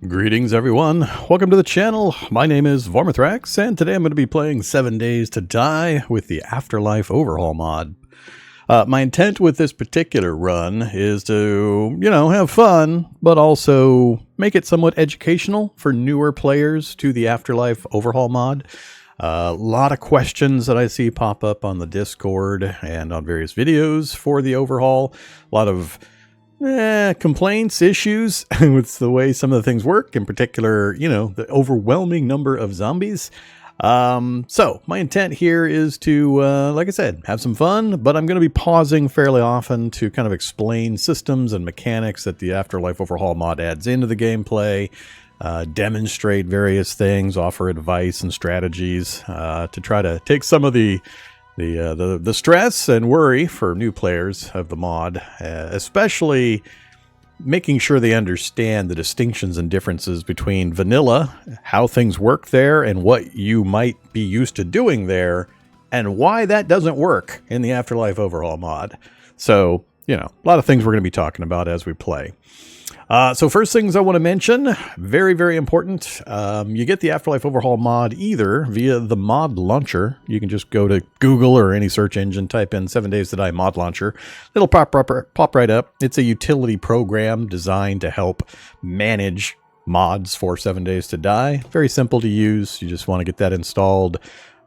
Greetings everyone, welcome to the channel. My name is Vorm, and today I'm going to be playing 7 Days to Die with the Afterlife Overhaul mod. My intent with this particular run is to, have fun, but also make it somewhat educational for newer players to the Afterlife Overhaul mod. A lot of questions that I see pop up on the Discord and on various videos for the overhaul. A lot of complaints, issues with the way some of the things work, in particular, the overwhelming number of zombies. So my intent here is to, like I said, have some fun, but I'm going to be pausing fairly often to kind of explain systems and mechanics that the Afterlife Overhaul mod adds into the gameplay, demonstrate various things, offer advice and strategies, to try to take some of the stress and worry for new players of the mod, especially making sure they understand the distinctions and differences between vanilla, how things work there, and what you might be used to doing there, and why that doesn't work in the Afterlife Overhaul mod. So, a lot of things we're going to be talking about as we play. So first things I want to mention, very, very important. You get the Afterlife Overhaul mod either via the mod launcher. You can just go to Google or any search engine, type in 7 Days to Die mod launcher. It'll pop right up. It's a utility program designed to help manage mods for 7 Days to Die. Very simple to use. You just want to get that installed.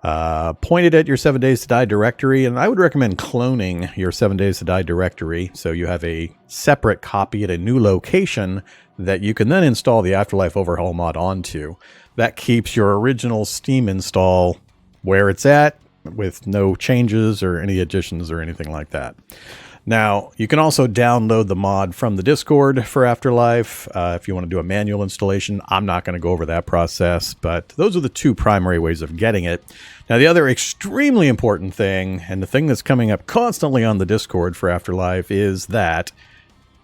Point it at your 7 Days to Die directory, and I would recommend cloning your 7 Days to Die directory so you have a separate copy at a new location that you can then install the Afterlife Overhaul mod onto. That keeps your original Steam install where it's at with no changes or any additions or anything like that. Now, you can also download the mod from the Discord for Afterlife if you want to do a manual installation. I'm not going to go over that process, but those are the two primary ways of getting it. Now, the other extremely important thing, and the thing that's coming up constantly on the Discord for Afterlife, is that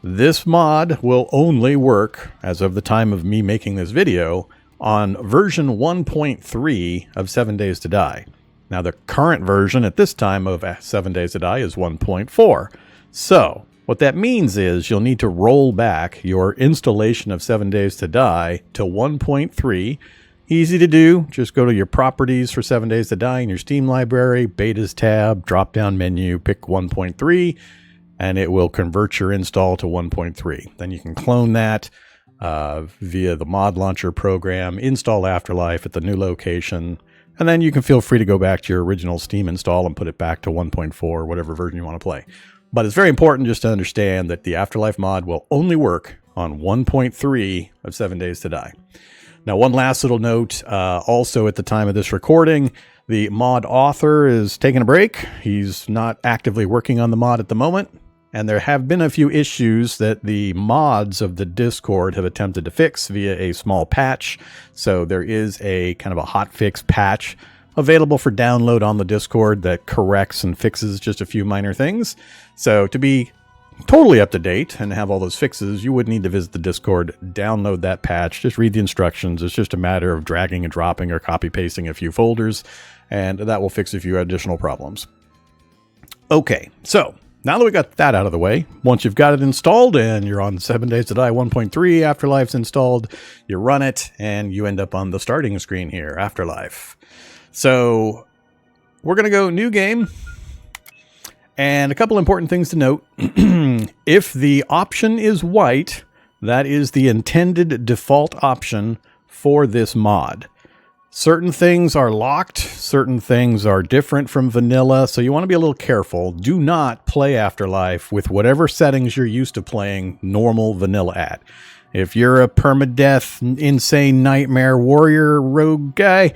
this mod will only work, as of the time of me making this video, on version 1.3 of 7 Days to Die. Now, the current version at this time of 7 Days to Die is 1.4. So, what that means is you'll need to roll back your installation of 7 Days to Die to 1.3. Easy to do. Just go to your properties for 7 Days to Die in your Steam library, betas tab, drop-down menu, pick 1.3, and it will convert your install to 1.3. Then you can clone that via the mod launcher program, install Afterlife at the new location, and then you can feel free to go back to your original Steam install and put it back to 1.4, whatever version you want to play. But it's very important just to understand that the Afterlife mod will only work on 1.3 of 7 Days to Die. Now, one last little note, also at the time of this recording, the mod author is taking a break. He's not actively working on the mod at the moment, and there have been a few issues that the mods of the Discord have attempted to fix via a small patch. So there is a kind of a hotfix patch available for download on the Discord that corrects and fixes just a few minor things. So to be totally up to date and have all those fixes, you would need to visit the Discord, download that patch, just read the instructions. It's just a matter of dragging and dropping or copy pasting a few folders, and that will fix a few additional problems. Okay, so now that we got that out of the way, once you've got it installed and you're on 7 Days to Die 1.3, Afterlife's installed, you run it, and you end up on the starting screen here, Afterlife. So we're going to go new game. And a couple important things to note. If the option is white, that is the intended default option for this mod. Certain things are locked, certain things are different from vanilla, so you want to be a little careful. Do not play Afterlife with whatever settings you're used to playing normal vanilla at. If you're a permadeath, insane nightmare warrior rogue guy,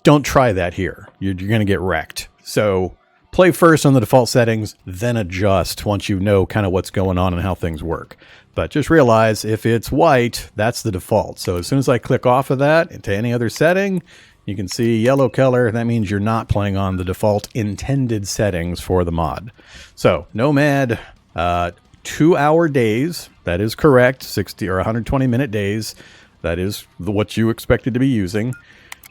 don't try that here. You're going to get wrecked. So play first on the default settings, then adjust once you know kind of what's going on and how things work. But just realize if it's white, that's the default. So as soon as I click off of that into any other setting, you can see yellow color. That means you're not playing on the default intended settings for the mod. So Nomad, 2-hour days. That is correct. 60 or 120 minute days. That is what you expected to be using.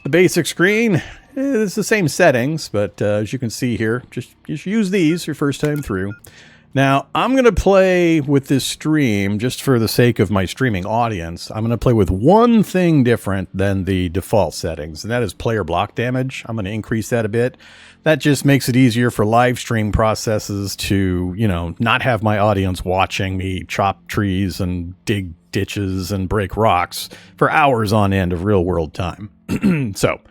The basic screen is the same settings, but as you can see here, just use these your first time through. Now, I'm going to play with this stream just for the sake of my streaming audience. I'm going to play with one thing different than the default settings, and that is player block damage. I'm going to increase that a bit. That just makes it easier for live stream processes to, you know, not have my audience watching me chop trees and dig ditches and break rocks for hours on end of real world time. So,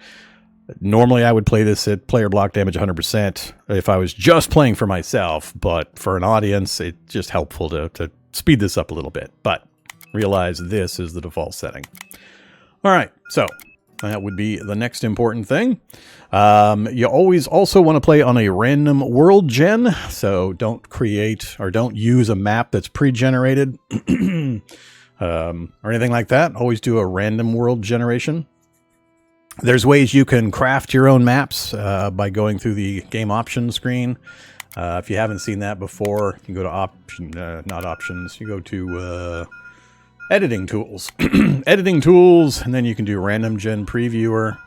normally I would play this at player block damage 100% if I was just playing for myself, but for an audience, it's just helpful to speed this up a little bit. But realize this is the default setting. All right, so that would be the next important thing. You always also want to play on a random world gen, so don't create or don't use a map that's pre-generated or anything like that. Always do a random world generation. There's ways you can craft your own maps by going through the game options screen. If you haven't seen that before, you can go to not options, you go to editing tools. Editing tools, and then you can do random gen previewer.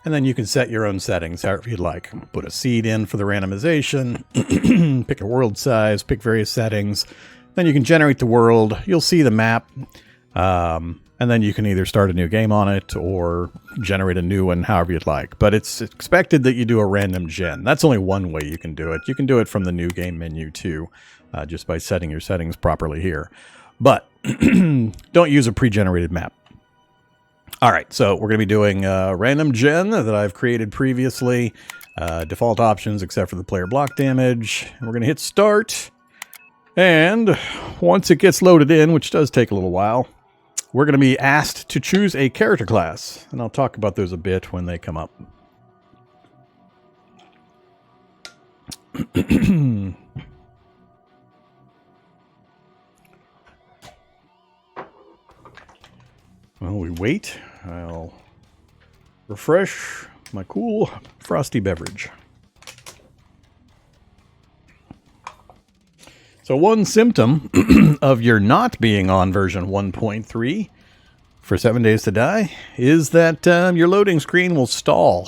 And then you can set your own settings however you'd like. Put a seed in for the randomization, pick a world size, pick various settings. Then you can generate the world. You'll see the map. And then you can either start a new game on it or generate a new one however you'd like. But it's expected that you do a random gen. That's only one way you can do it. You can do it from the new game menu too, just by setting your settings properly here. But don't use a pre-generated map. All right, so we're going to be doing random gen that I've created previously. Default options except for the player block damage. And we're going to hit start. And once it gets loaded in, which does take a little while, we're going to be asked to choose a character class, and I'll talk about those a bit when they come up. While we wait, I'll refresh my cool frosty beverage. So one symptom of your not being on version 1.3 for 7 Days to Die is that your loading screen will stall.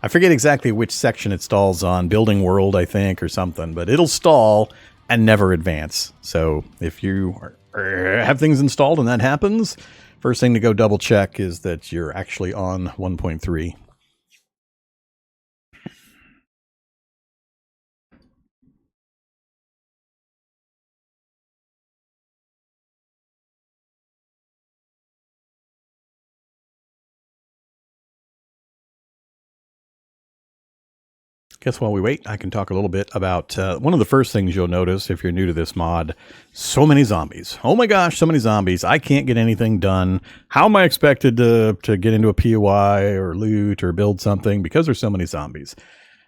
I forget exactly which section it stalls on, building world, I think, or something, but it'll stall and never advance. So if you have things installed and that happens, first thing to go double check is that you're actually on 1.3. Guess while we wait, I can talk a little bit about one of the first things you'll notice if you're new to this mod. So many zombies. Oh my gosh, so many zombies. I can't get anything done. How am I expected to get into a POI or loot or build something because there's so many zombies?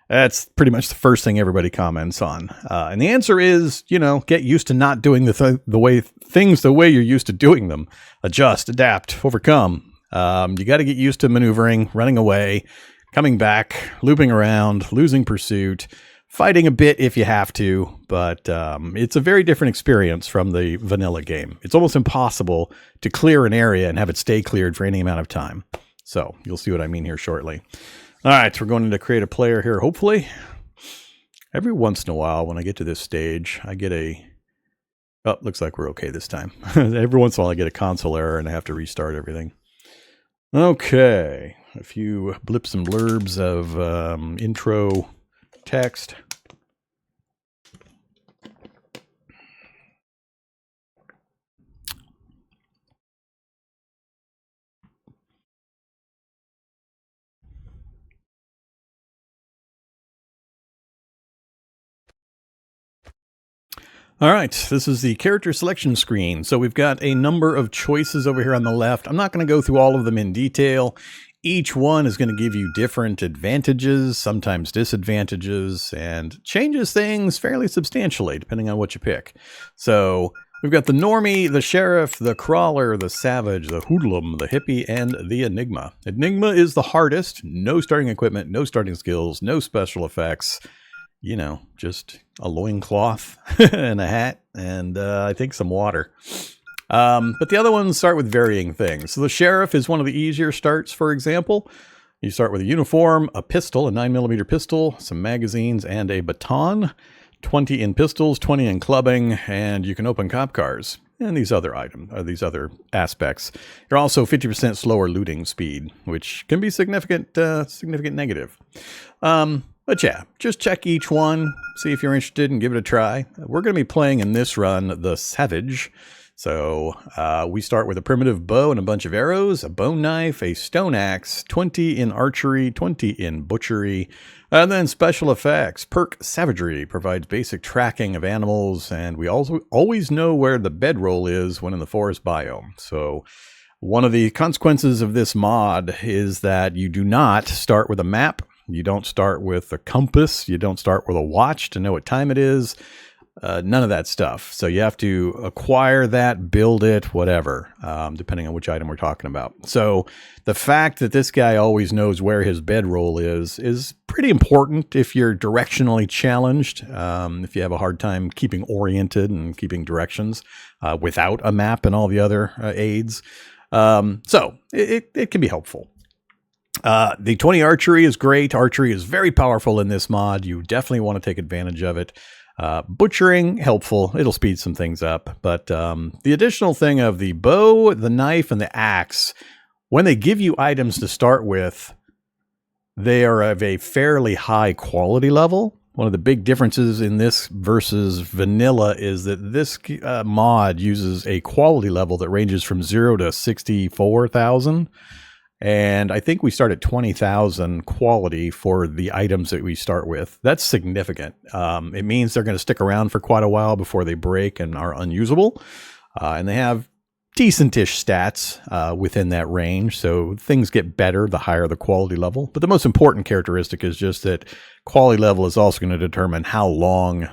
That's pretty much the first thing everybody comments on. And the answer is, you know, get used to not doing the way you're used to doing them. Adjust, adapt, overcome. You got to get used to maneuvering, running away, coming back, looping around, losing pursuit, fighting a bit if you have to, but it's a very different experience from the vanilla game. It's almost impossible to clear an area and have it stay cleared for any amount of time. So you'll see what I mean here shortly. All right, so we're going to create a player here, hopefully. Every once in a while, when I get to this stage, I get a... Oh, looks like we're okay this time. Every once in a while, I get a console error and I have to restart everything. Okay, a few blips and blurbs of intro text. All right, this is the character selection screen. So we've got a number of choices over here on the left. I'm not going to go through all of them in detail. Each one is going to give you different advantages, sometimes disadvantages, and changes things fairly substantially depending on what you pick. So we've got the normie, the sheriff, the crawler, the savage, the hoodlum, the hippie, and the enigma. Enigma is the hardest. No starting equipment, no starting skills, no special effects. You know, just a loincloth and a hat and I think some water. But the other ones start with varying things. So the sheriff is one of the easier starts, for example. You start with a uniform, a pistol, a 9mm pistol, some magazines, and a baton. 20 in pistols, 20 in clubbing, and you can open cop cars and these other aspects. You're also 50% slower looting speed, which can be significant negative. But yeah, just check each one, see if you're interested, and give it a try. We're going to be playing in this run the Savage. So we start with a primitive bow and a bunch of arrows, a bone knife, a stone axe, 20 in archery, 20 in butchery, and then special effects. Perk Savagery provides basic tracking of animals, and we also always know where the bedroll is when in the forest biome. So one of the consequences of this mod is that you do not start with a map. You don't start with a compass. You don't start with a watch to know what time it is. None of that stuff. So you have to acquire that, build it, whatever, depending on which item we're talking about. So the fact that this guy always knows where his bedroll is pretty important if you're directionally challenged, if you have a hard time keeping oriented and keeping directions without a map and all the other aids. So it can be helpful. The 20 archery is great. Archery is very powerful in this mod. You definitely want to take advantage of it. Butchering, helpful. It'll speed some things up. But the additional thing of the bow, the knife, and the axe, when they give you items to start with, they are of a fairly high quality level. One of the big differences in this versus vanilla is that this mod uses a quality level that ranges from 0 to 64,000. And I think we start at 20,000 quality for the items that we start with. That's significant. It means they're going to stick around for quite a while before they break and are unusable. And they have decent-ish stats within that range. So things get better the higher the quality level. But the most important characteristic is just that quality level is also going to determine how long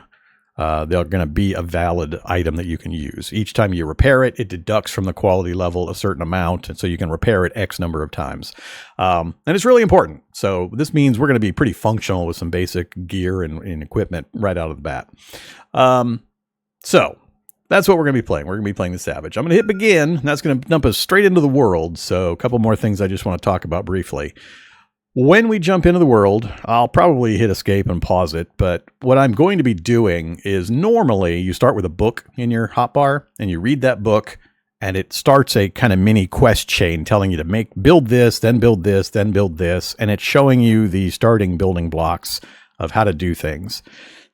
they're going to be a valid item that you can use. Each time you repair it, it deducts from the quality level a certain amount, and so you can repair it X number of times. And it's really important. So this means we're going to be pretty functional with some basic gear and equipment right out of the bat. So that's what we're going to be playing. We're going to be playing the Savage. I'm going to hit begin, and that's going to dump us straight into the world. So a couple more things I just want to talk about briefly. When we jump into the world, I'll probably hit escape and pause it, but what I'm going to be doing is normally you start with a book in your hotbar and you read that book and it starts a kind of mini quest chain telling you to build this, then build this, then build this, and it's showing you the starting building blocks of how to do things.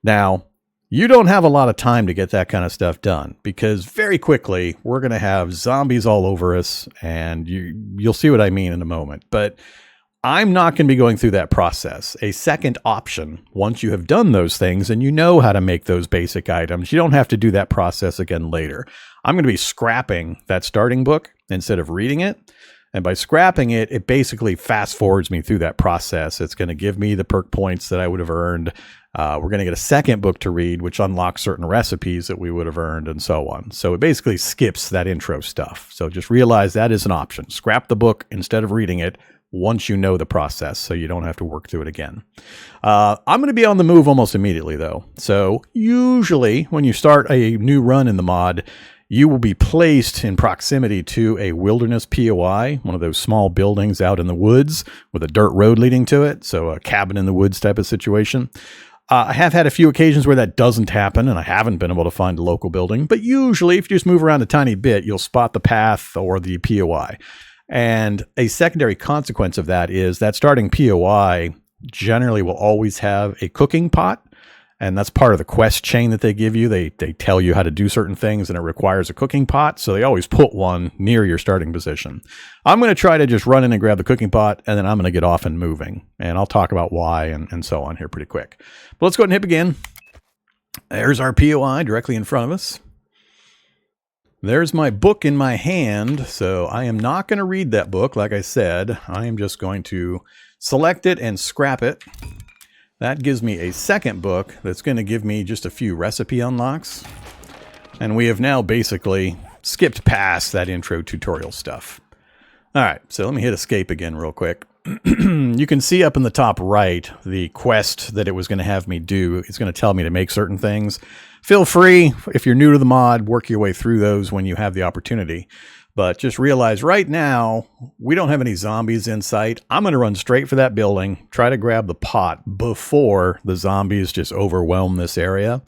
Now, you don't have a lot of time to get that kind of stuff done because very quickly we're going to have zombies all over us, and you'll see what I mean in a moment, but I'm not going to be going through that process. A second option, once you have done those things and you know how to make those basic items, you don't have to do that process again later. I'm going to be scrapping that starting book instead of reading it. And by scrapping it, it basically fast forwards me through that process. It's going to give me the perk points that I would have earned. We're going to get a second book to read, which unlocks certain recipes that we would have earned and so on. So it basically skips that intro stuff. So just realize that is an option. Scrap the book instead of reading it once you know the process, so you don't have to work through it again. I'm going to be on the move almost immediately, though. So usually when you start a new run in the mod, you will be placed in proximity to a wilderness POI, one of those small buildings out in the woods with a dirt road leading to it, so a cabin in the woods type of situation. I have had a few occasions where that doesn't happen, and I haven't been able to find a local building, but usually if you just move around a tiny bit, you'll spot the path or the POI. And a secondary consequence of that is that starting POI generally will always have a cooking pot. And that's part of the quest chain that they give you. They tell you how to do certain things and it requires a cooking pot. So they always put one near your starting position. I'm going to try to just run in and grab the cooking pot and then I'm going to get off and moving. And I'll talk about why and so on here pretty quick. But let's go ahead and hit begin. There's our POI directly in front of us. There's my book in my hand, so I am not going to read that book, like I said. I am just going to select it and scrap it. That gives me a second book that's going to give me just a few recipe unlocks. And we have now basically skipped past that intro tutorial stuff. All right, so let me hit escape again real quick. You can see up in the top right the quest that it was going to have me do. It's going to tell me to make certain things. Feel free, if you're new to the mod, work your way through those when you have the opportunity. But just realize right now, we don't have any zombies in sight. I'm going to run straight for that building, try to grab the pot before the zombies just overwhelm this area.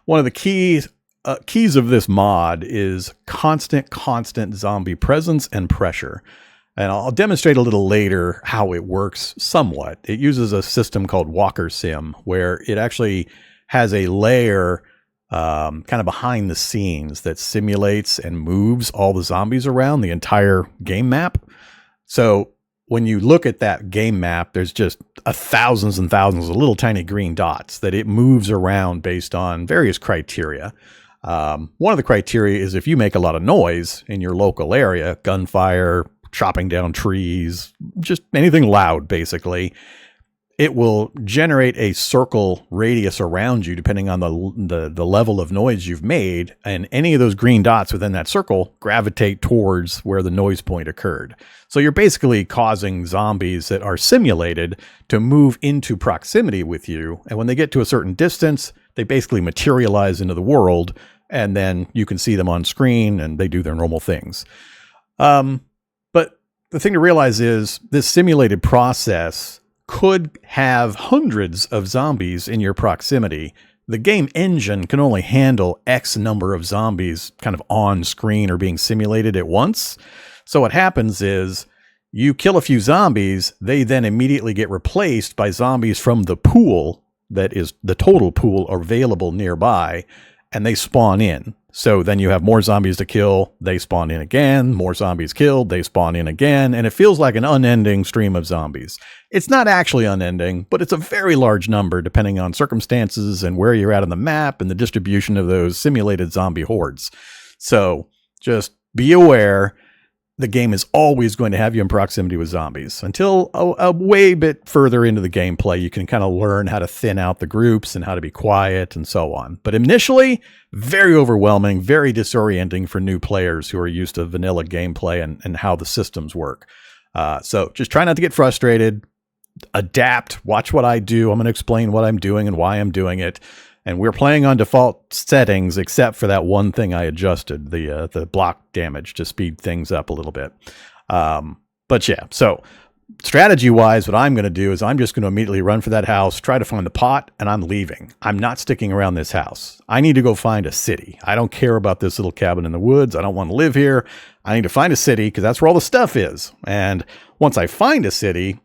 One of the keys of this mod is constant zombie presence and pressure. And I'll demonstrate a little later how it works somewhat. It uses a system called Walker Sim, where it actually has a layer kind of behind the scenes that simulates and moves all the zombies around the entire game map. So when you look at that game map, there's just thousands and thousands of little tiny green dots that it moves around based on various criteria. One of the criteria is if you make a lot of noise in your local area, gunfire, chopping down trees, just anything loud, basically, it will generate a circle radius around you depending on the level of noise you've made, and any of those green dots within that circle gravitate towards where the noise point occurred. So you're basically causing zombies that are simulated to move into proximity with you, and when they get to a certain distance, they basically materialize into the world, and then you can see them on screen and they do their normal things. But the thing to realize is this simulated process could have hundreds of zombies in your proximity. The game engine can only handle X number of zombies kind of on screen or being simulated at once. So what happens is you kill a few zombies, they then immediately get replaced by zombies from the pool that is the total pool available nearby, and they spawn in. So then you have more zombies to kill, they spawn in again, more zombies killed, they spawn in again, and it feels like an unending stream of zombies. It's not actually unending, but it's a very large number depending on circumstances and where you're at on the map and the distribution of those simulated zombie hordes. So just be aware, the game is always going to have you in proximity with zombies. Until a way bit further into the gameplay, you can kind of learn how to thin out the groups and how to be quiet and so on. But initially, very overwhelming, very disorienting for new players who are used to vanilla gameplay and how the systems work. So just try not to get frustrated, adapt, watch what I do. I'm going to explain what I'm doing and why I'm doing it. And we're playing on default settings, except for that one thing I adjusted, the block damage, to speed things up a little bit. But yeah, so strategy-wise, what I'm going to do is I'm just going to immediately run for that house, try to find the pot, and I'm leaving. I'm not sticking around this house. I need to go find a city. I don't care about this little cabin in the woods. I don't want to live here. I need to find a city because that's where all the stuff is. And once I find a city,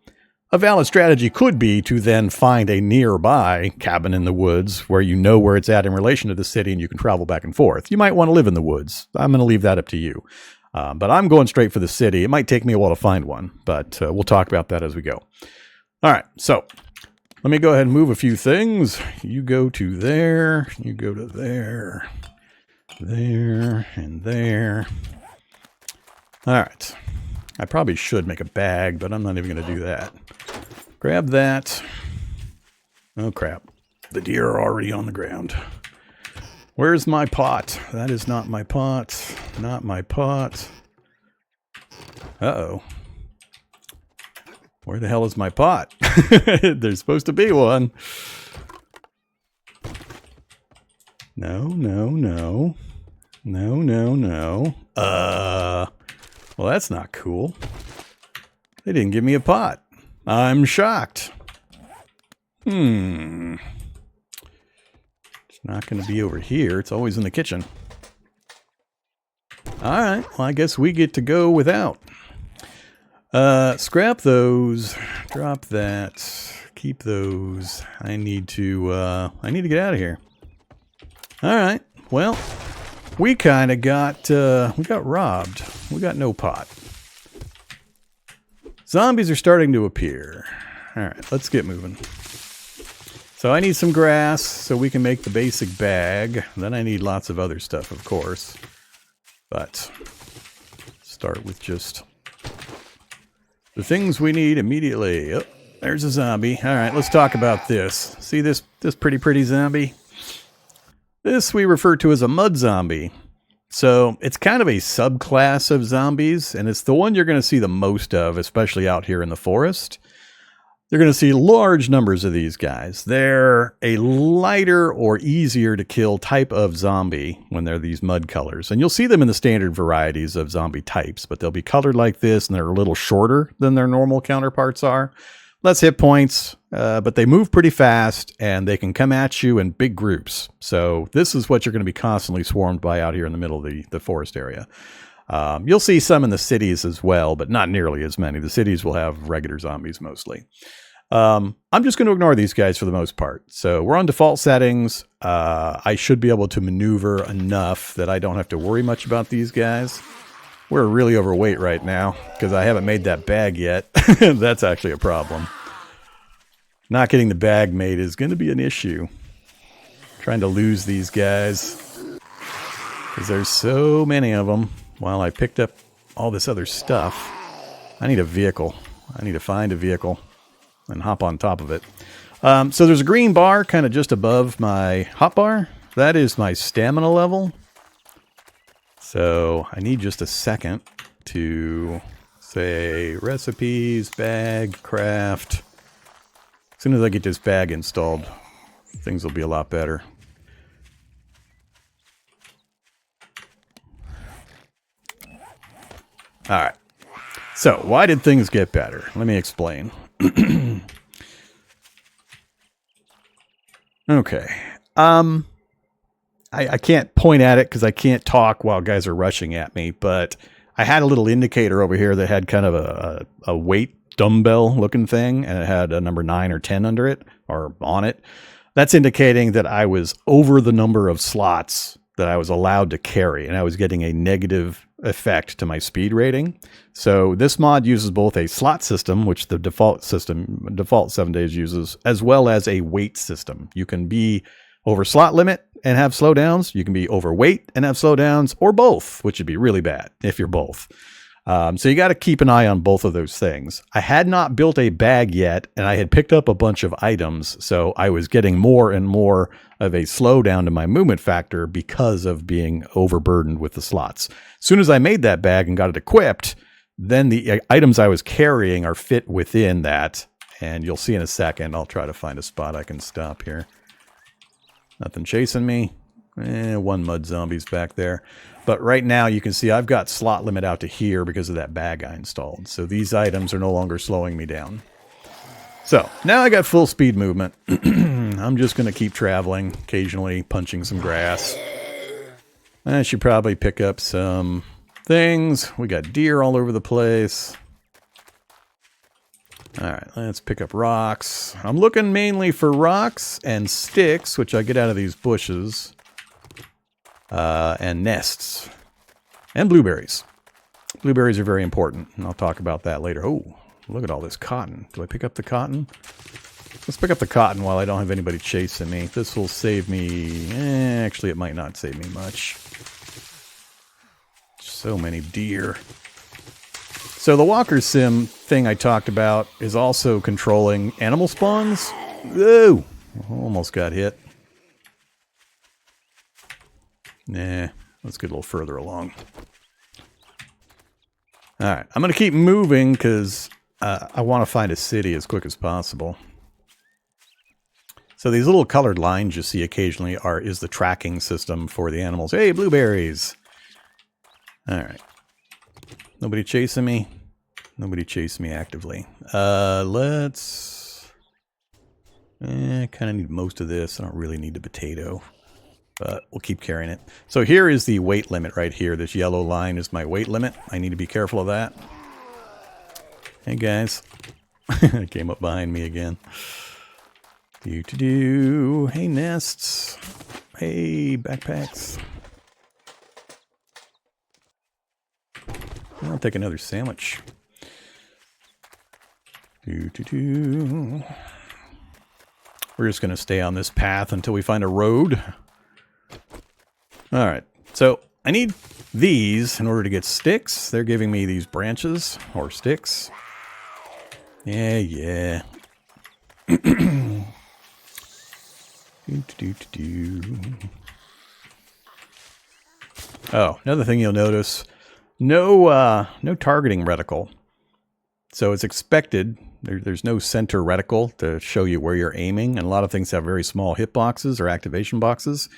a valid strategy could be to then find a nearby cabin in the woods where you know where it's at in relation to the city and you can travel back and forth. You might want to live in the woods. I'm going to leave that up to you. But I'm going straight for the city. It might take me a while to find one, but we'll talk about that as we go. All right, so let me go ahead and move a few things. You go to there, you go to there, there, and there. All right. I probably should make a bag, but I'm not even going to do that. Grab that. Oh, crap. The deer are already on the ground. Where's my pot? That is not my pot. Not my pot. Uh-oh. Where the hell is my pot? There's supposed to be one. No, no, no. No, no, no. Well, that's not cool. They didn't give me a pot. I'm shocked. It's not going to be over here. It's always in the kitchen. All right. Well, I guess we get to go without. Scrap those. Drop that. Keep those. I need to get out of here. All right. Well, we kind of got robbed. We got no pot. Zombies are starting to appear. All right, let's get moving. So I need some grass so we can make the basic bag. Then I need lots of other stuff, of course. But start with just the things we need immediately. Oh, there's a zombie. All right, let's talk about this. See this pretty zombie? This we refer to as a mud zombie. So it's kind of a subclass of zombies, and it's the one you're going to see the most of, especially out here in the forest. you're going to see large numbers of these guys. They're a lighter or easier to kill type of zombie when they're these mud colors. And you'll see them in the standard varieties of zombie types, but they'll be colored like this and they're a little shorter than their normal counterparts are. Less hit points, but they move pretty fast and they can come at you in big groups. So this is what you're going to be constantly swarmed by out here in the middle of the forest area. You'll see some in the cities as well, but not nearly as many. The cities will have regular zombies mostly. I'm just going to ignore these guys for the most part. So we're on default settings. I should be able to maneuver enough that I don't have to worry much about these guys. We're really overweight right now because I haven't made that bag yet. That's actually a problem. Not getting the bag made is going to be an issue. Trying to lose these guys because there's so many of them. While I picked up all this other stuff, I need a vehicle. I need to find a vehicle and hop on top of it. So there's a green bar kind of just above my hotbar. That is my stamina level. So I need just a second to say recipes, bag, craft. As soon as I get this bag installed, things will be a lot better. All right. So why did things get better? Let me explain. Okay. I can't point at it because I can't talk while guys are rushing at me, but I had a little indicator over here that had kind of a weight dumbbell looking thing, and it had a number 9 or 10 under it or on it. That's indicating that I was over the number of slots that I was allowed to carry, and I was getting a negative effect to my speed rating. So this mod uses both a slot system, which the default 7 days uses, as well as a weight system. You can be over slot limit and have slowdowns. You can be overweight and have slowdowns, or both, which would be really bad if you're both. So you got to keep an eye on both of those things. I had not built a bag yet, and I had picked up a bunch of items, so I was getting more and more of a slowdown to my movement factor because of being overburdened with the slots. As soon as I made that bag and got it equipped, then the items I was carrying are fit within that, and you'll see in a second. I'll try to find a spot I can stop here. Nothing chasing me. One mud zombie's back there. But right now you can see I've got slot limit out to here because of that bag I installed. So these items are no longer slowing me down. So now I got full speed movement. I'm just going to keep traveling, occasionally punching some grass. I should probably pick up some things. We got deer all over the place. All right, let's pick up rocks. I'm looking mainly for rocks and sticks, which I get out of these bushes. And nests. And blueberries. Blueberries are very important, and I'll talk about that later. Oh, look at all this cotton. Do I pick up the cotton? Let's pick up the cotton while I don't have anybody chasing me. This will save me... actually, it might not save me much. So many deer. So the walker sim thing I talked about is also controlling animal spawns. Whoa! Almost got hit. Nah, let's get a little further along. Alright, I'm going to keep moving because I want to find a city as quick as possible. So these little colored lines you see occasionally is the tracking system for the animals. Hey, blueberries! Alright. Nobody chasing me? Nobody chasing me actively. Let's... kind of need most of this. I don't really need the potato. But we'll keep carrying it. So here is the weight limit right here. This yellow line is my weight limit. I need to be careful of that. Hey, guys. It came up behind me again. Do-do-do. Hey, nests. Hey, backpacks. I'll take another sandwich. Do-do-do. We're just going to stay on this path until we find a road. All right, so I need these in order to get sticks. They're giving me these branches or sticks. Yeah. Oh, another thing you'll notice, no targeting reticle. So it's expected There's no center reticle to show you where you're aiming, and a lot of things have very small hitboxes or activation boxes.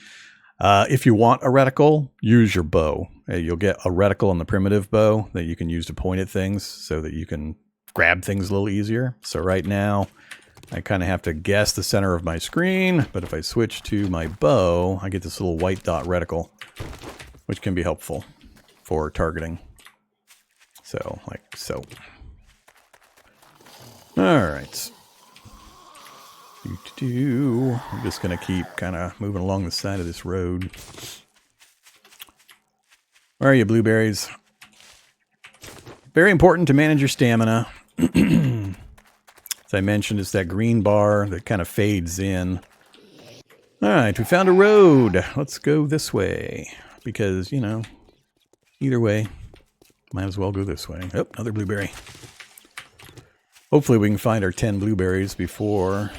If you want a reticle, use your bow. You'll get a reticle on the primitive bow that you can use to point at things so that you can grab things a little easier. So right now, I kind of have to guess the center of my screen, but if I switch to my bow, I get this little white dot reticle, which can be helpful for targeting. So, like so. All right. I'm just going to keep kind of moving along the side of this road. Where are you, blueberries? Very important to manage your stamina. As I mentioned, it's that green bar that kind of fades in. All right, we found a road. Let's go this way. Because, you know, either way, might as well go this way. Oh, another blueberry. Hopefully we can find our 10 blueberries before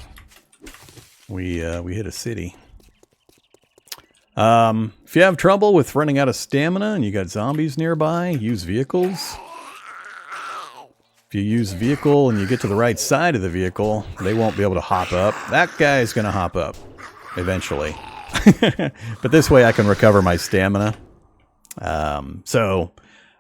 we hit a city. If you have trouble with running out of stamina and you got zombies nearby, use vehicles. If you use vehicle and you get to the right side of the vehicle, they won't be able to hop up. That guy's going to hop up eventually. But this way I can recover my stamina. So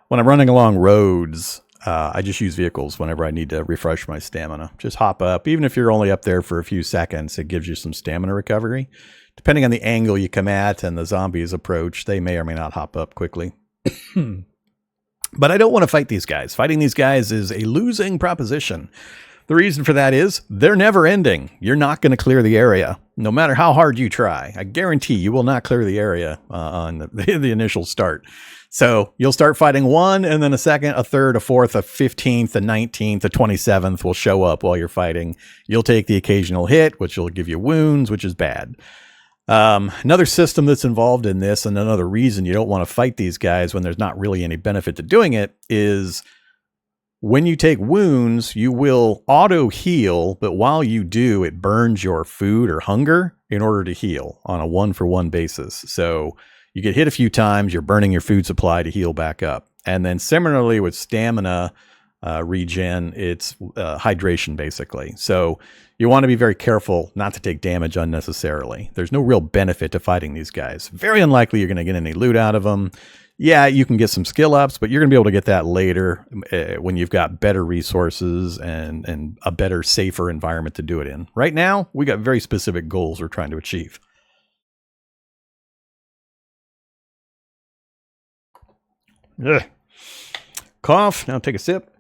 when I'm running along roads, I just use vehicles whenever I need to refresh my stamina. Just hop up. Even if you're only up there for a few seconds, it gives you some stamina recovery. Depending on the angle you come at and the zombies approach, they may or may not hop up quickly. But I don't want to fight these guys. Fighting these guys is a losing proposition. The reason for that is they're never ending. You're not going to clear the area, no matter how hard you try. I guarantee you will not clear the area on the initial start. So you'll start fighting one, and then a second, a third, a fourth, a 15th, a 19th, a 27th will show up while you're fighting. You'll take the occasional hit, which will give you wounds, which is bad. Another system that's involved in this, and another reason you don't want to fight these guys when there's not really any benefit to doing it, is when you take wounds, you will auto heal, but while you do, it burns your food or hunger in order to heal on a 1-for-1 basis. So you get hit a few times, you're burning your food supply to heal back up. And then similarly with stamina regen, it's hydration basically. So you want to be very careful not to take damage unnecessarily. There's no real benefit to fighting these guys. Very unlikely you're going to get any loot out of them. Yeah, you can get some skill ups, but you're going to be able to get that later when you've got better resources and a better, safer environment to do it in. Right now, we got very specific goals we're trying to achieve. Ugh. Cough. Now take a sip.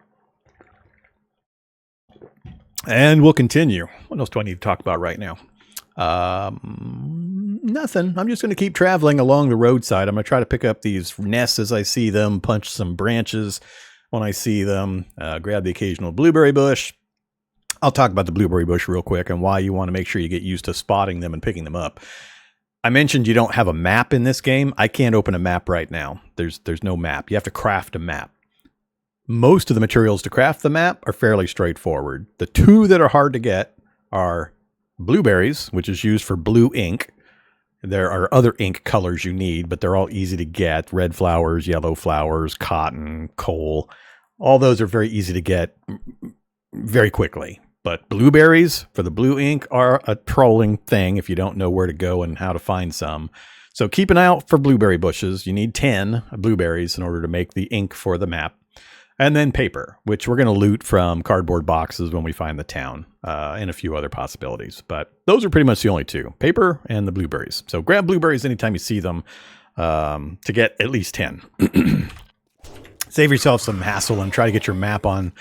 And we'll continue. What else do I need to talk about right now? Nothing. I'm just going to keep traveling along the roadside. I'm going to try to pick up these nests as I see them, punch some branches when I see them, grab the occasional blueberry bush. I'll talk about the blueberry bush real quick and why you want to make sure you get used to spotting them and picking them up. I mentioned you don't have a map in this game. I can't open a map right now. There's no map. You have to craft a map. Most of the materials to craft the map are fairly straightforward. The two that are hard to get are blueberries, which is used for blue ink. There are other ink colors you need, but they're all easy to get. Red flowers, yellow flowers, cotton, coal. All those are very easy to get very quickly. But blueberries for the blue ink are a trolling thing if you don't know where to go and how to find some. So keep an eye out for blueberry bushes. You need 10 blueberries in order to make the ink for the map. And then paper, which we're going to loot from cardboard boxes when we find the town, and a few other possibilities. But those are pretty much the only two, paper and the blueberries. So grab blueberries anytime you see them to get at least 10. Save yourself some hassle and try to get your map on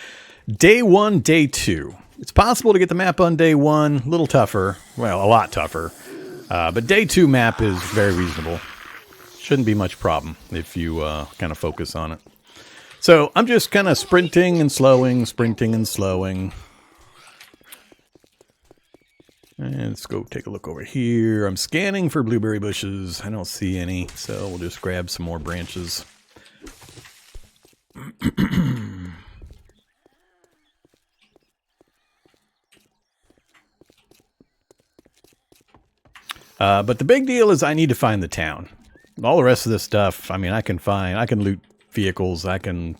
day 1, day 2. It's possible to get the map on day 1, a little tougher. Well, a lot tougher. But day 2 map is very reasonable. Shouldn't be much problem if you kind of focus on it. So I'm just kind of sprinting and slowing. And let's go take a look over here. I'm scanning for blueberry bushes. I don't see any, so we'll just grab some more branches. But the big deal is I need to find the town. All the rest of this stuff, I mean, I can loot vehicles, I can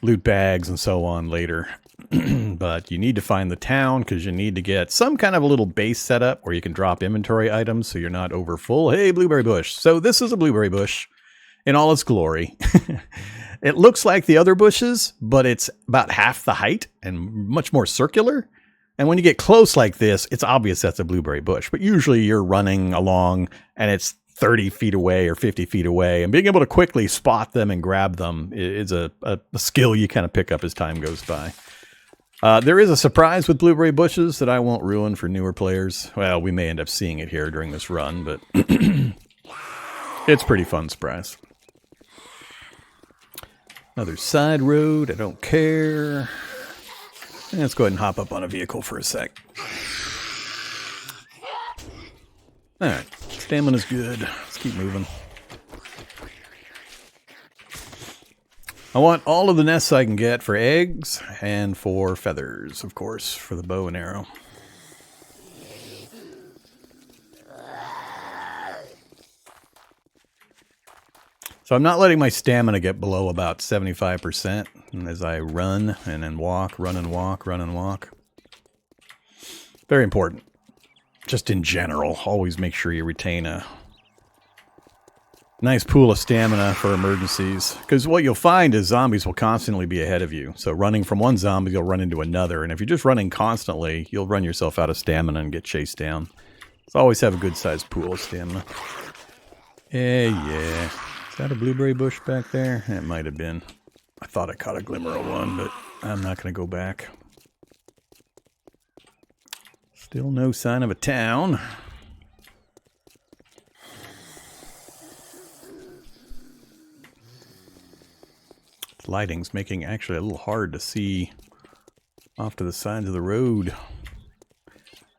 loot bags and so on later. But you need to find the town because you need to get some kind of a little base set up where you can drop inventory items so you're not over full. Hey, blueberry bush. So this is a blueberry bush in all its glory. It looks like the other bushes, but it's about half the height and much more circular. And when you get close like this, it's obvious that's a blueberry bush. But usually you're running along and it's 30 feet away or 50 feet away. And being able to quickly spot them and grab them is a skill you kind of pick up as time goes by. There is a surprise with blueberry bushes that I won't ruin for newer players. Well, we may end up seeing it here during this run, but it's a pretty fun surprise. Another side road, I don't care. Let's go ahead and hop up on a vehicle for a sec. Alright, stamina's good. Let's keep moving. I want all of the nests I can get for eggs and for feathers, of course, for the bow and arrow. So I'm not letting my stamina get below about 75% as I run and then walk, run and walk, run and walk. Very important. Just in general, always make sure you retain a nice pool of stamina for emergencies. Because what you'll find is zombies will constantly be ahead of you. So running from one zombie, you'll run into another. And if you're just running constantly, you'll run yourself out of stamina and get chased down. So always have a good sized pool of stamina. Yeah. Is that a blueberry bush back there? It might have been. I thought I caught a glimmer of one, but I'm not going to go back. Still no sign of a town. Lighting's making it actually a little hard to see off to the sides of the road.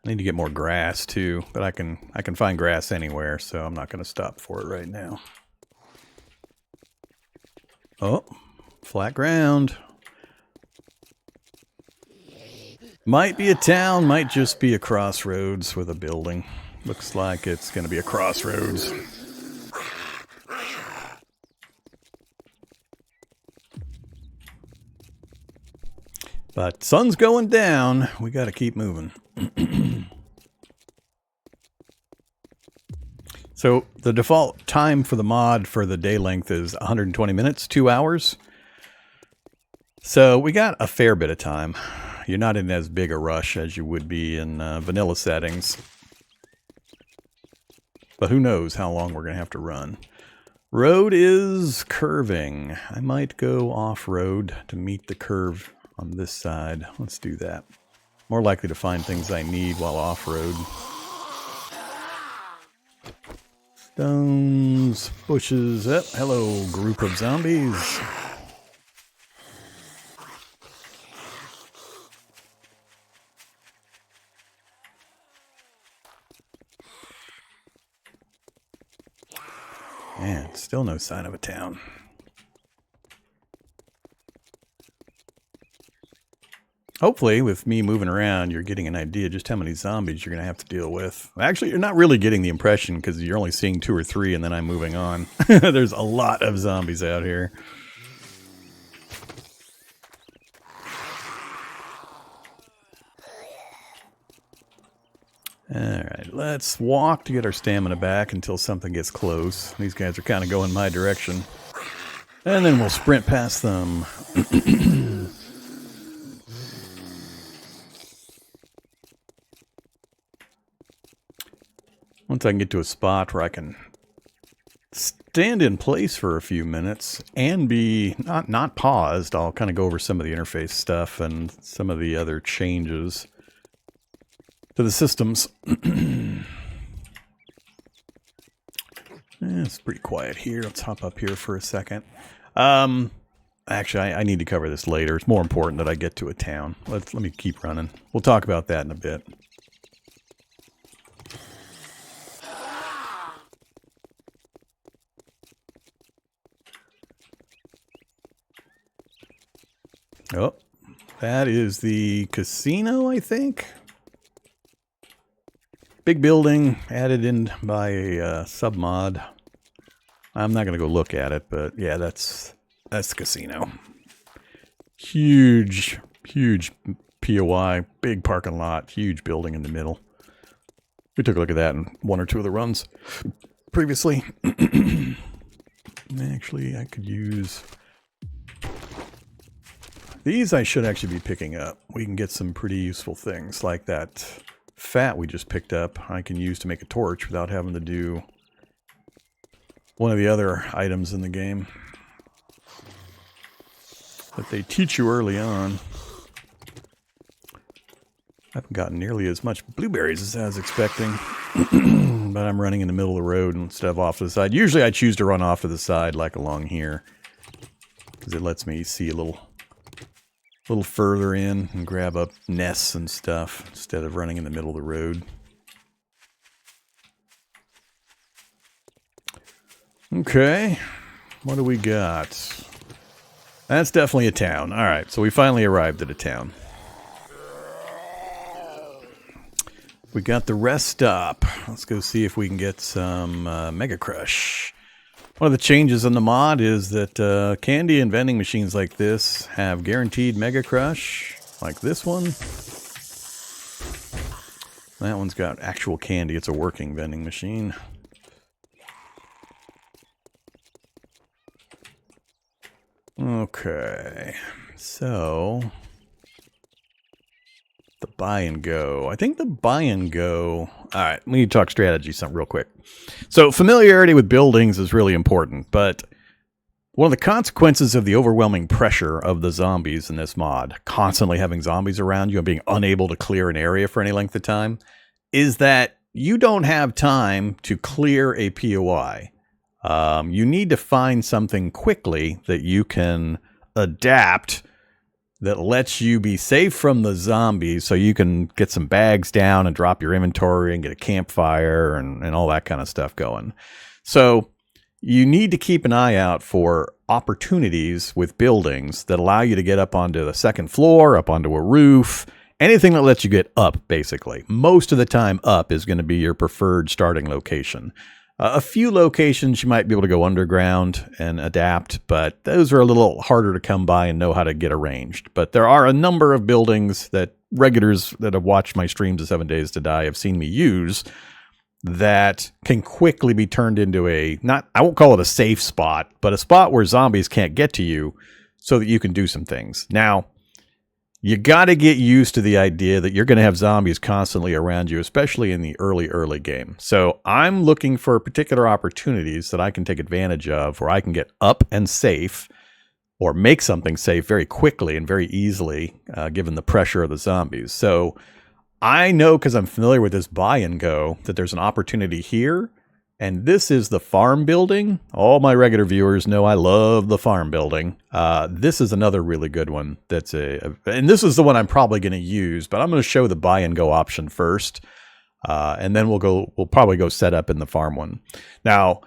I need to get more grass too, but I can find grass anywhere, so I'm not going to stop for it right now. Oh, flat ground. Might be a town, might just be a crossroads with a building. Looks like it's going to be a crossroads. But sun's going down. We got to keep moving. So the default time for the mod for the day length is 120 minutes, 2 hours. So we got a fair bit of time. You're not in as big a rush as you would be in vanilla settings. But who knows how long we're going to have to run. Road is curving. I might go off-road to meet the curve on this side. Let's do that. More likely to find things I need while off-road. Stones, bushes. Oh, hello, group of zombies. Man, still no sign of a town. Hopefully, with me moving around, you're getting an idea just how many zombies you're going to have to deal with. Actually, you're not really getting the impression because you're only seeing 2 or 3 and then I'm moving on. There's a lot of zombies out here. Alright, let's walk to get our stamina back until something gets close. These guys are kind of going my direction. And then we'll sprint past them. Once I can get to a spot where I can stand in place for a few minutes and be not paused, I'll kind of go over some of the interface stuff and some of the other changes to the systems. It's pretty quiet here. Let's hop up here for a second. Actually, I need to cover this later. It's more important that I get to a town. Let me keep running. We'll talk about that in a bit. Oh, that is the casino, I think. Big building added in by a sub-mod. I'm not going to go look at it, but yeah, that's the casino. Huge Huge POI, big parking lot, huge building in the middle. We took a look at that in one or two of the runs previously. Actually, I could use... These I should actually be picking up. We can get some pretty useful things, like that fat we just picked up I can use to make a torch without having to do one of the other items in the game that they teach you early on. I haven't gotten nearly as much blueberries as I was expecting, but I'm running in the middle of the road instead of off to the side. Usually I choose to run off to the side, like along here, because it lets me see a little further in and grab up nests and stuff instead of running in the middle of the road. Okay, what do we got? That's definitely a town. All right, so we finally arrived at a town. We got the rest stop. Let's go see if we can get some Mega Crush. One of the changes in the mod is that candy and vending machines like this have guaranteed Mega Crush, like this one. That one's got actual candy. It's a working vending machine. Okay, so the buy and go. I think the buy and go... Alright, we need to talk strategy something real quick. So familiarity with buildings is really important, but one of the consequences of the overwhelming pressure of the zombies in this mod, constantly having zombies around you and being unable to clear an area for any length of time, is that you don't have time to clear a POI. You need to find something quickly that you can adapt that lets you be safe from the zombies, so you can get some bags down and drop your inventory and get a campfire and all that kind of stuff going. So you need to keep an eye out for opportunities with buildings that allow you to get up onto the second floor, up onto a roof, anything that lets you get up, basically. Most of the time, up is going to be your preferred starting location. A few locations you might be able to go underground and adapt, but those are a little harder to come by and know how to get arranged. But there are a number of buildings that regulars that have watched my streams of 7 Days to Die have seen me use that can quickly be turned into a, I won't call it a safe spot, but a spot where zombies can't get to you so that you can do some things. Now, you got to get used to the idea that you're going to have zombies constantly around you, especially in the early game. So I'm looking for particular opportunities that I can take advantage of where I can get up and safe or make something safe very quickly and very easily, given the pressure of the zombies. So I know, because I'm familiar with this buy and go, that there's an opportunity here. And this is the farm building. All my regular viewers know I love the farm building. This is another really good one. And this is the one I'm probably going to use, but I'm going to show the buy and go option first. And then we'll probably go set up in the farm one. Now,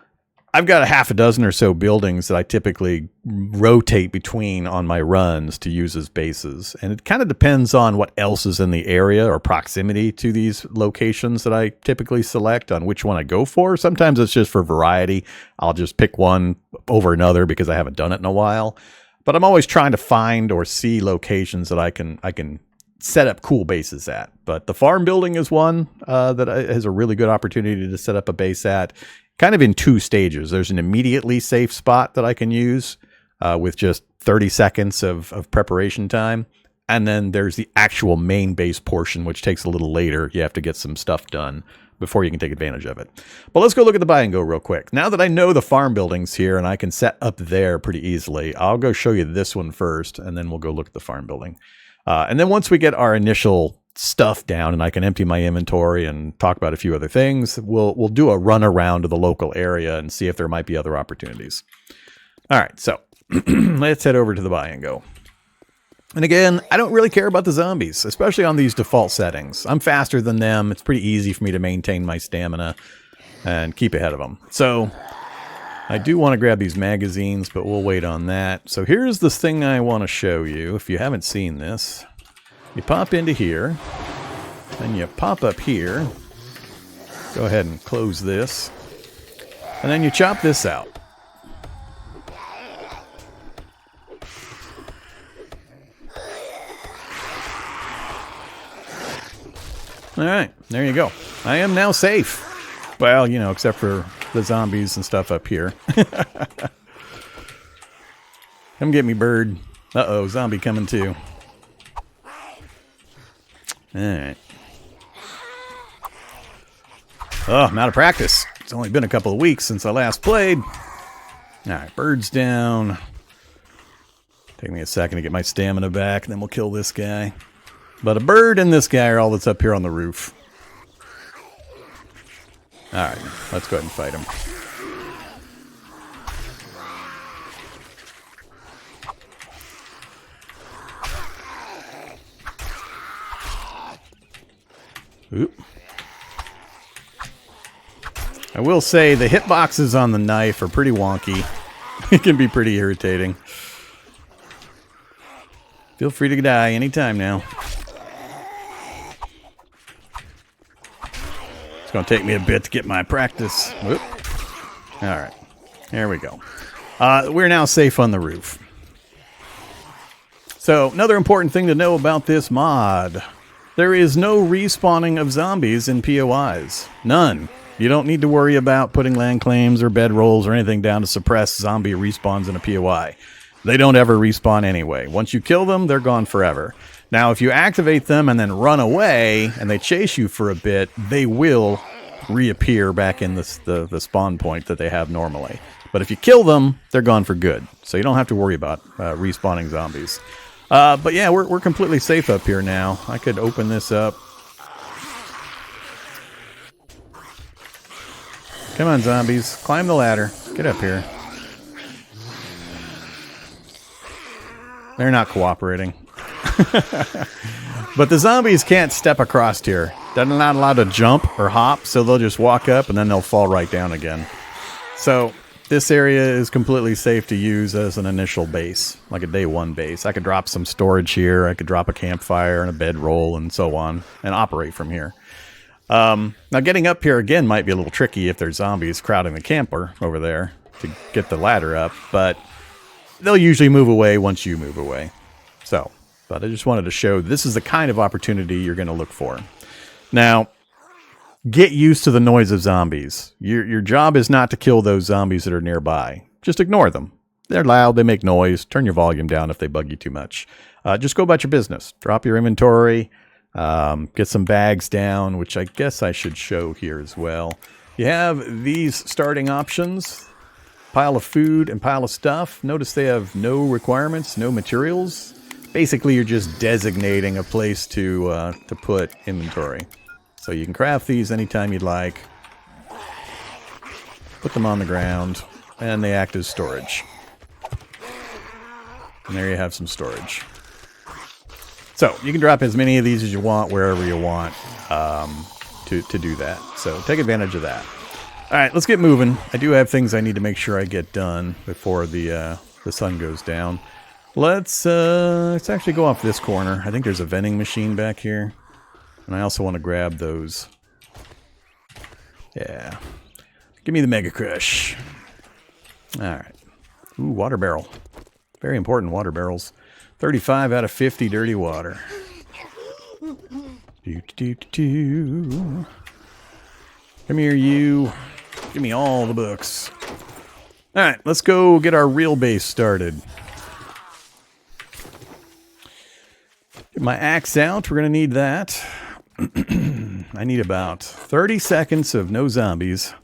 I've got a half a dozen or so buildings that I typically rotate between on my runs to use as bases. And it kind of depends on what else is in the area or proximity to these locations that I typically select on which one I go for. Sometimes it's just for variety. I'll just pick one over another because I haven't done it in a while. But I'm always trying to find or see locations that I can set up cool bases at. But the farm building is one that has a really good opportunity to set up a base at. Kind of in two stages. There's an immediately safe spot that I can use with just 30 seconds of preparation time. And then there's the actual main base portion, which takes a little later. You have to get some stuff done before you can take advantage of it. But let's go look at the buy and go real quick. Now that I know the farm building's here and I can set up there pretty easily, I'll go show you this one first, and then we'll go look at the farm building. And then once we get our initial stuff down and I can empty my inventory and talk about a few other things, we'll do a run around to the local area and see if there might be other opportunities. All right, so let's head over to the buy and go. And again, I don't really care about the zombies, especially on these default settings. I'm faster than them. It's pretty easy for me to maintain my stamina and keep ahead of them. So I do want to grab these magazines, but we'll wait on that. So here's the thing I want to show you. If you haven't seen this, you pop into here, and you pop up here. Go ahead and close this. And then you chop this out. Alright, there you go. I am now safe. Well, you know, except for the zombies and stuff up here. Come get me, bird. Uh-oh, zombie coming too. Alright. Oh, I'm out of practice. It's only been a couple of weeks since I last played. Alright, bird's down. Take me a second to get my stamina back, and then we'll kill this guy. But a bird and this guy are all that's up here on the roof. Alright, let's go ahead and fight him. Oop. I will say the hitboxes on the knife are pretty wonky. It can be pretty irritating. Feel free to die anytime now. It's going to take me a bit to get my practice. Whoop. All right. There we go. We're now safe on the roof. So, another important thing to know about this mod. There is no respawning of zombies in POIs. None. You don't need to worry about putting land claims or bedrolls or anything down to suppress zombie respawns in a POI. They don't ever respawn anyway. Once you kill them, they're gone forever. Now, if you activate them and then run away and they chase you for a bit, they will reappear back in the spawn point that they have normally. But if you kill them, they're gone for good. So you don't have to worry about respawning zombies. But yeah, we're completely safe up here now. I could open this up. Come on, zombies. Climb the ladder. Get up here. They're not cooperating. But the zombies can't step across here. They're not allowed to jump or hop, so they'll just walk up and then they'll fall right down again. So this area is completely safe to use as an initial base, like a day one base. I could drop some storage here. I could drop a campfire and a bedroll and so on and operate from here. Now getting up here again might be a little tricky if there's zombies crowding the camper over there to get the ladder up, but they'll usually move away once you move away. So, but I just wanted to show this is the kind of opportunity you're going to look for. Now, get used to the noise of zombies. Your job is not to kill those zombies that are nearby. Just ignore them. They're loud, they make noise. Turn your volume down if they bug you too much. Just go about your business. Drop your inventory. Get some bags down, which I guess I should show here as well. You have these starting options. Pile of food and pile of stuff. Notice they have no requirements, no materials. Basically, you're just designating a place to put inventory. So you can craft these anytime you'd like. Put them on the ground, and they act as storage. And there you have some storage. So you can drop as many of these as you want, wherever you want, to do that. So take advantage of that. All right, let's get moving. I do have things I need to make sure I get done before the sun goes down. Let's actually go off this corner. I think there's a vending machine back here. And I also want to grab those. Yeah. Give me the Mega Crush. All right. Ooh, water barrel. Very important water barrels. 35 out of 50 dirty water. Come here, you. Give me all the books. All right, let's go get our real base started. Get my axe out. We're going to need that. I need about 30 seconds of no zombies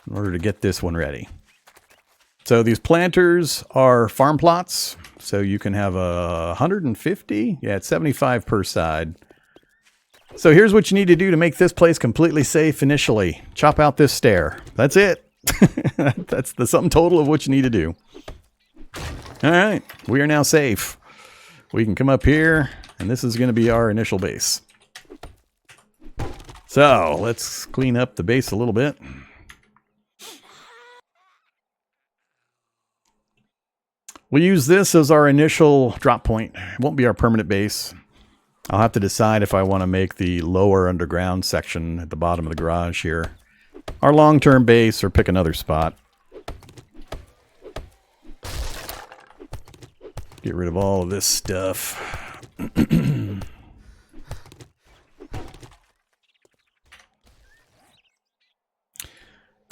in order to get this one ready. So these planters are farm plots. So you can have 150. Yeah, it's 75 per side. So here's what you need to do to make this place completely safe initially. Chop out this stair. That's it. That's the sum total of what you need to do. All right, we are now safe. We can come up here, and this is going to be our initial base. So let's clean up the base a little bit. We'll use this as our initial drop point. It won't be our permanent base. I'll have to decide if I want to make the lower underground section at the bottom of the garage here our long-term base or pick another spot. Get rid of all of this stuff.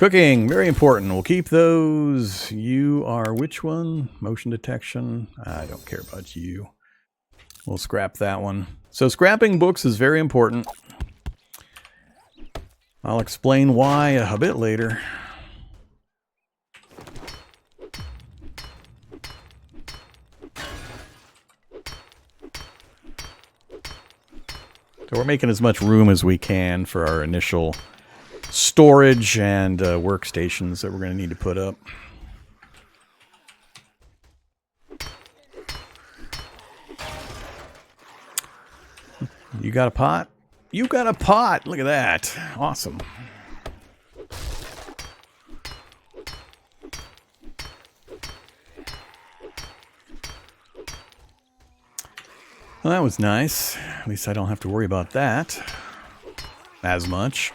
Cooking, very important. We'll keep those. You are which one? Motion detection. I don't care about you. We'll scrap that one. So scrapping books is very important. I'll explain why a bit later. So we're making as much room as we can for our initial storage and workstations that we're going to need to put up. You got a pot? You got a pot! Look at that. Awesome. Well, that was nice. At least I don't have to worry about that as much.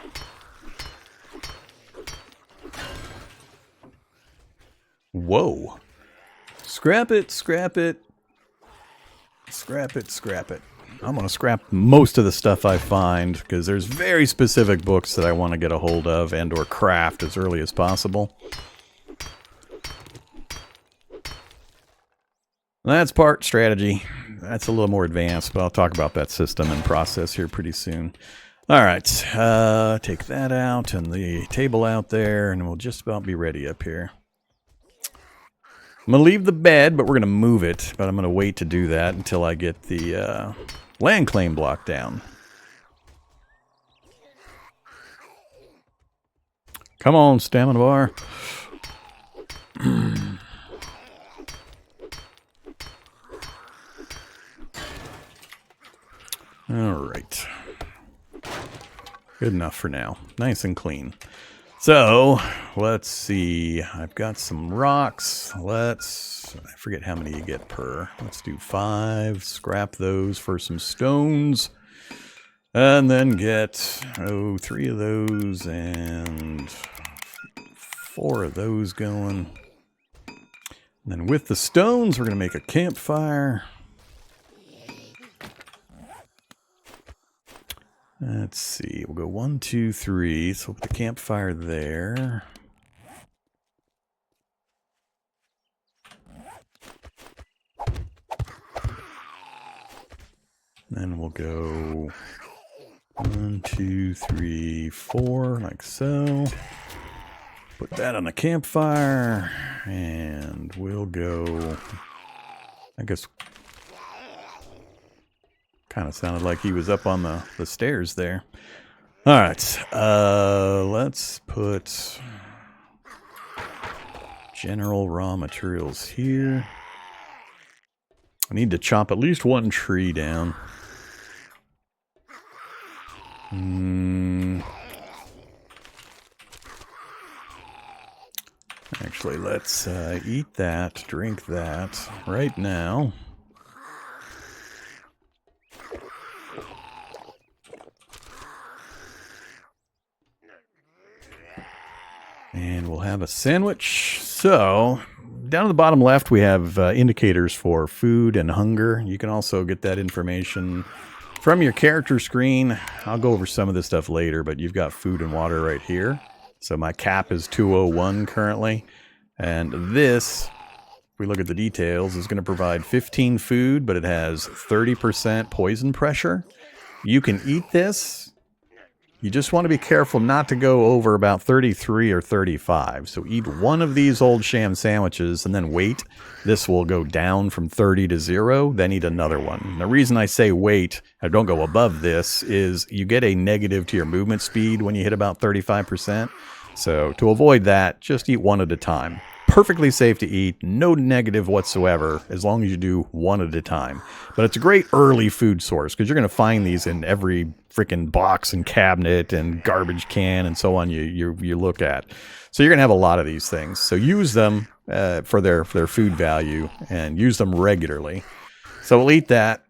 Whoa. Scrap it, scrap it. Scrap it, scrap it. I'm going to scrap most of the stuff I find because there's very specific books that I want to get a hold of and or craft as early as possible. That's part strategy. That's a little more advanced, but I'll talk about that system and process here pretty soon. All right, take that out and the table out there, and we'll just about be ready up here. I'm going to leave the bed, but we're going to move it, but I'm going to wait to do that until I get the land claim block down. Come on, stamina bar. All right. Good enough for now. Nice and clean. So, let's see. I've got some rocks. I forget how many you get per. Let's do 5. Scrap those for some stones. And then get, 3 of those and 4 of those going. And then with the stones, we're going to make a campfire. Let's see, we'll go 1, 2, 3. So we'll put the campfire there. Then we'll go 1, 2, 3, 4, like so. Put that on the campfire. And we'll go, I guess, kind of sounded like he was up on the stairs there. All right, let's put general raw materials here. I need to chop at least 1 tree down. Actually, let's eat that, drink that right now. And we'll have a sandwich. So, down at the bottom left, we have indicators for food and hunger. You can also get that information from your character screen. I'll go over some of this stuff later, but you've got food and water right here. So my cap is 201 currently. And this, if we look at the details, is going to provide 15 food, but it has 30% poison pressure. You can eat this. You just want to be careful not to go over about 33 or 35. So eat 1 of these old sham sandwiches and then wait. This will go down from 30 to 0, then eat another one. And the reason I say wait, or don't go above this, is you get a negative to your movement speed when you hit about 35%. So to avoid that, just eat 1 at a time. Perfectly safe to eat, no negative whatsoever, as long as you do 1 at a time. But it's a great early food source, because you're going to find these in every freaking box and cabinet and garbage can and so on you look at. So you're going to have a lot of these things. So use them for their food value, and use them regularly. So we'll eat that.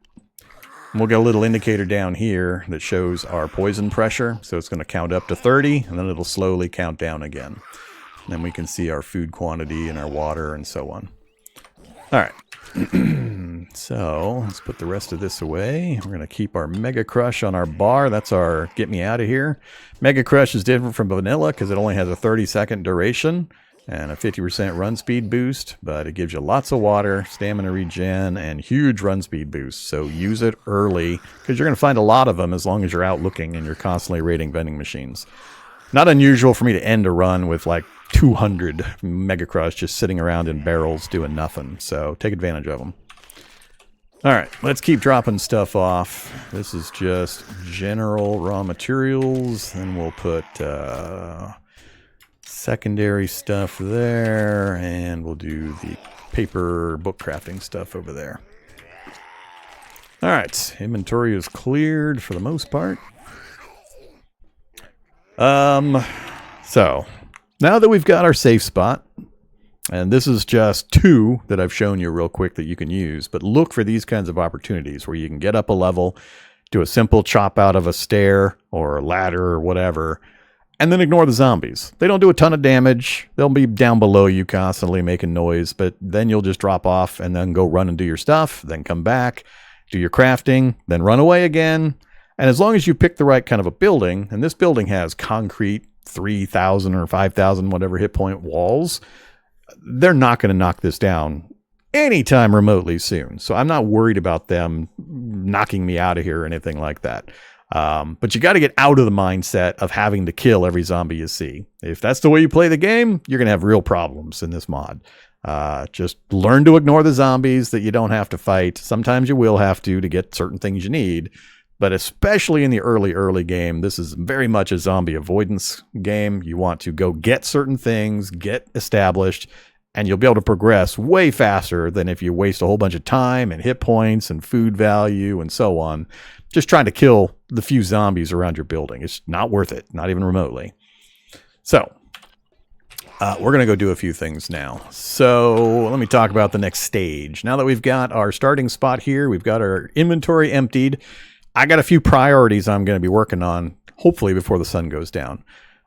We'll get a little indicator down here that shows our poison pressure. So it's going to count up to 30, and then it'll slowly count down again. Then we can see our food quantity and our water and so on. All right, So let's put the rest of this away. We're going to keep our Mega Crush on our bar. That's our get me out of here. Mega Crush is different from vanilla because it only has a 30-second duration and a 50% run speed boost, but it gives you lots of water, stamina regen, and huge run speed boost. So use it early because you're going to find a lot of them as long as you're out looking and you're constantly raiding vending machines. Not unusual for me to end a run with like 200 Mega Crush just sitting around in barrels doing nothing. So take advantage of them. All right, let's keep dropping stuff off. This is just general raw materials. Then we'll put secondary stuff there, and we'll do the paper book crafting stuff over there. All right, inventory is cleared for the most part. So now that we've got our safe spot, and this is just 2 that I've shown you real quick that you can use, but look for these kinds of opportunities where you can get up a level, do a simple chop out of a stair or a ladder or whatever, and then ignore the zombies. They don't do a ton of damage. They'll be down below you constantly making noise, but then you'll just drop off and then go run and do your stuff, then come back, do your crafting, then run away again. And as long as you pick the right kind of a building, and this building has concrete 3,000 or 5,000 whatever hit point walls, they're not going to knock this down anytime remotely soon. So I'm not worried about them knocking me out of here or anything like that. But you got to get out of the mindset of having to kill every zombie you see. If that's the way you play the game, you're going to have real problems in this mod. Just learn to ignore the zombies that you don't have to fight. Sometimes you will have to get certain things you need. But especially in the early game, this is very much a zombie avoidance game. You want to go get certain things, get established, and you'll be able to progress way faster than if you waste a whole bunch of time and hit points and food value and so on, just trying to kill the few zombies around your building. It's not worth it, not even remotely. So we're going to go do a few things now. So let me talk about the next stage. Now that we've got our starting spot here, we've got our inventory emptied, I got a few priorities I'm going to be working on, hopefully before the sun goes down.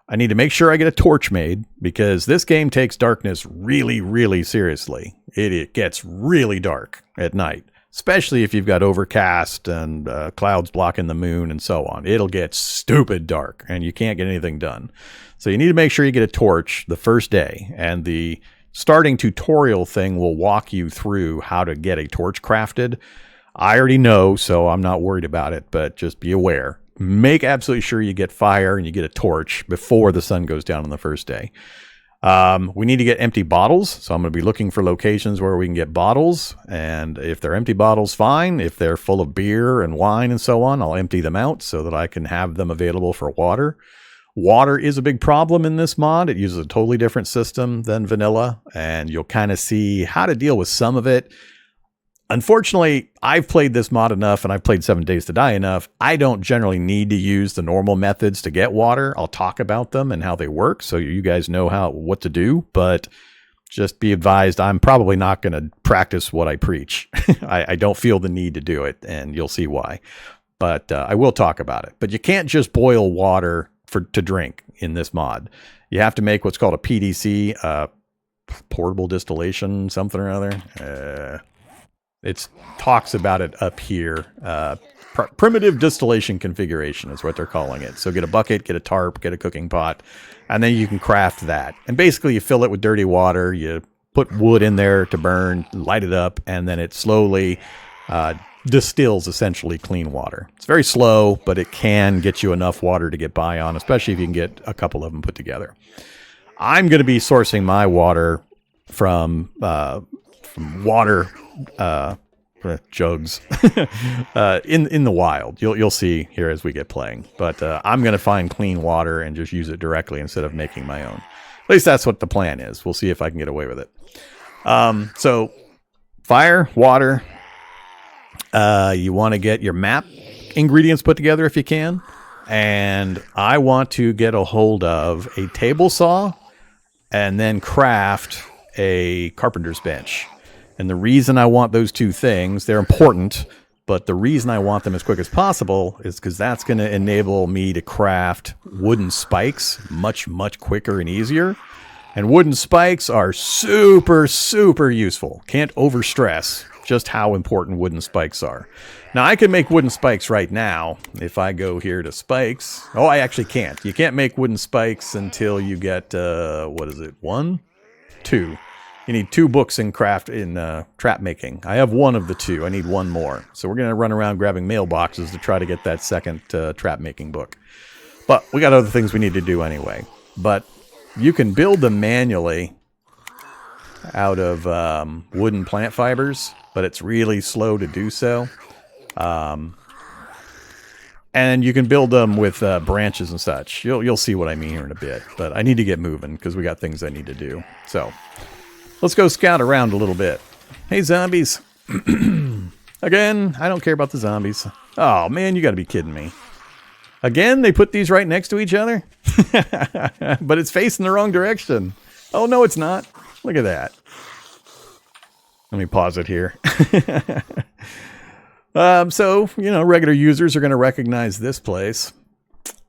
I need to make sure I get a torch made because this game takes darkness really, really seriously. It gets really dark at night, especially if you've got overcast and clouds blocking the moon and so on. It'll get stupid dark and you can't get anything done. So you need to make sure you get a torch the first day, and the starting tutorial thing will walk you through how to get a torch crafted. I already know, so I'm not worried about it, but just be aware. Make absolutely sure you get fire and you get a torch before the sun goes down on the first day. We need to get empty bottles, so I'm going to be looking for locations where we can get bottles, and if they're empty bottles, fine. If they're full of beer and wine and so on, I'll empty them out so that I can have them available for water. Water is a big problem in this mod. It uses a totally different system than vanilla, and you'll kind of see how to deal with some of it. Unfortunately, I've played this mod enough and I've played 7 Days to Die enough. I don't generally need to use the normal methods to get water. I'll talk about them and how they work so you guys know what to do, but just be advised, I'm probably not going to practice what I preach. I don't feel the need to do it, and you'll see why. But I will talk about it. But you can't just boil water to drink in this mod. You have to make what's called a PDC, portable distillation, something or other. It talks about it up here. Primitive distillation configuration is what they're calling it. So get a bucket, get a tarp, get a cooking pot, and then you can craft that. And basically you fill it with dirty water, you put wood in there to burn, light it up, and then it slowly distills essentially clean water. It's very slow, but it can get you enough water to get by on, especially if you can get a couple of them put together. I'm going to be sourcing my water from water jugs in the wild. You'll see here as we get playing, but I'm going to find clean water and just use it directly instead of making my own. At least that's what the plan is. We'll see if I can get away with it. So fire, water, you want to get your map ingredients put together if you can, and I want to get a hold of a table saw and then craft a carpenter's bench. And the reason I want those two things, they're important, but the reason I want them as quick as possible is because that's going to enable me to craft wooden spikes much, much quicker and easier. And wooden spikes are super, super useful. Can't overstress just how important wooden spikes are. Now, I can make wooden spikes right now. If I go here to spikes... Oh, I actually can't. You can't make wooden spikes until you get, what is it, 1? 2. You need 2 books in trap making. I have 1 of the 2. I need 1 more. So we're going to run around grabbing mailboxes to try to get that second trap making book. But we got other things we need to do anyway. But you can build them manually out of wooden plant fibers, but it's really slow to do so. And you can build them with branches and such. You'll see what I mean here in a bit. But I need to get moving because we got things I need to do. So let's go scout around a little bit. Hey, zombies. Again, I don't care about the zombies. Oh, man, you got to be kidding me. Again, they put these right next to each other? But it's facing the wrong direction. Oh, no, it's not. Look at that. Let me pause it here. So, regular users are going to recognize this place.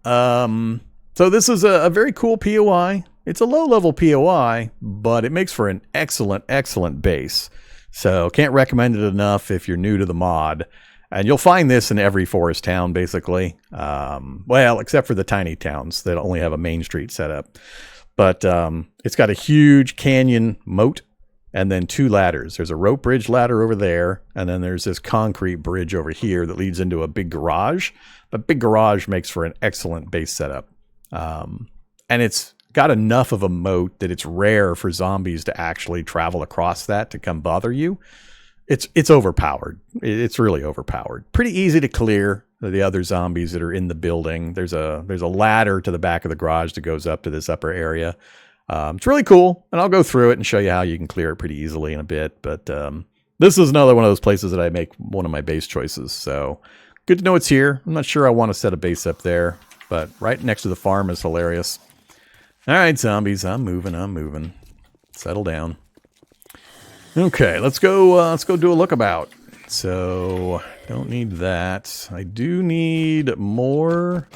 So this is a very cool POI. It's a low-level POI, but it makes for an excellent, excellent base. So can't recommend it enough if you're new to the mod. And you'll find this in every forest town, basically. Well, except for the tiny towns that only have a main street set up. But it's got a huge canyon moat and then 2 ladders. There's a rope bridge ladder over there, and then there's this concrete bridge over here that leads into a big garage. The big garage makes for an excellent base setup. And it's got enough of a moat that it's rare for zombies to actually travel across that to come bother you. It's overpowered. It's really overpowered. Pretty easy to clear the other zombies that are in the building. There's a ladder to the back of the garage that goes up to this upper area. It's really cool, and I'll go through it and show you how you can clear it pretty easily in a bit. But this is another one of those places that I make one of my base choices. So good to know it's here. I'm not sure I want to set a base up there, but right next to the farm is hilarious. All right, zombies, I'm moving. Settle down. Okay, let's go do a lookabout. So, don't need that. I do need more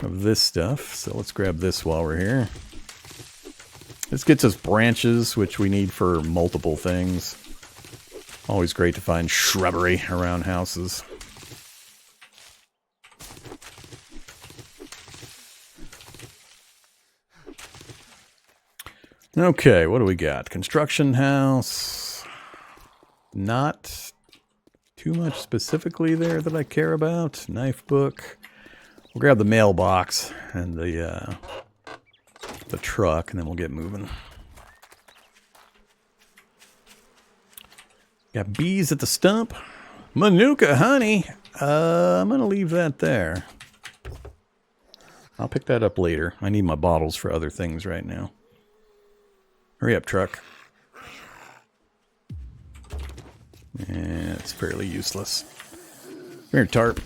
of this stuff, so let's grab this while we're here. This gets us branches, which we need for multiple things. Always great to find shrubbery around houses. Okay, what do we got? Construction house. Not too much specifically there that I care about. Knife book. We'll grab the mailbox and the truck, and then we'll get moving. Got bees at the stump. Manuka honey. I'm going to leave that there. I'll pick that up later. I need my bottles for other things right now. Hurry up, truck. Yeah, it's fairly useless. Come here, tarp.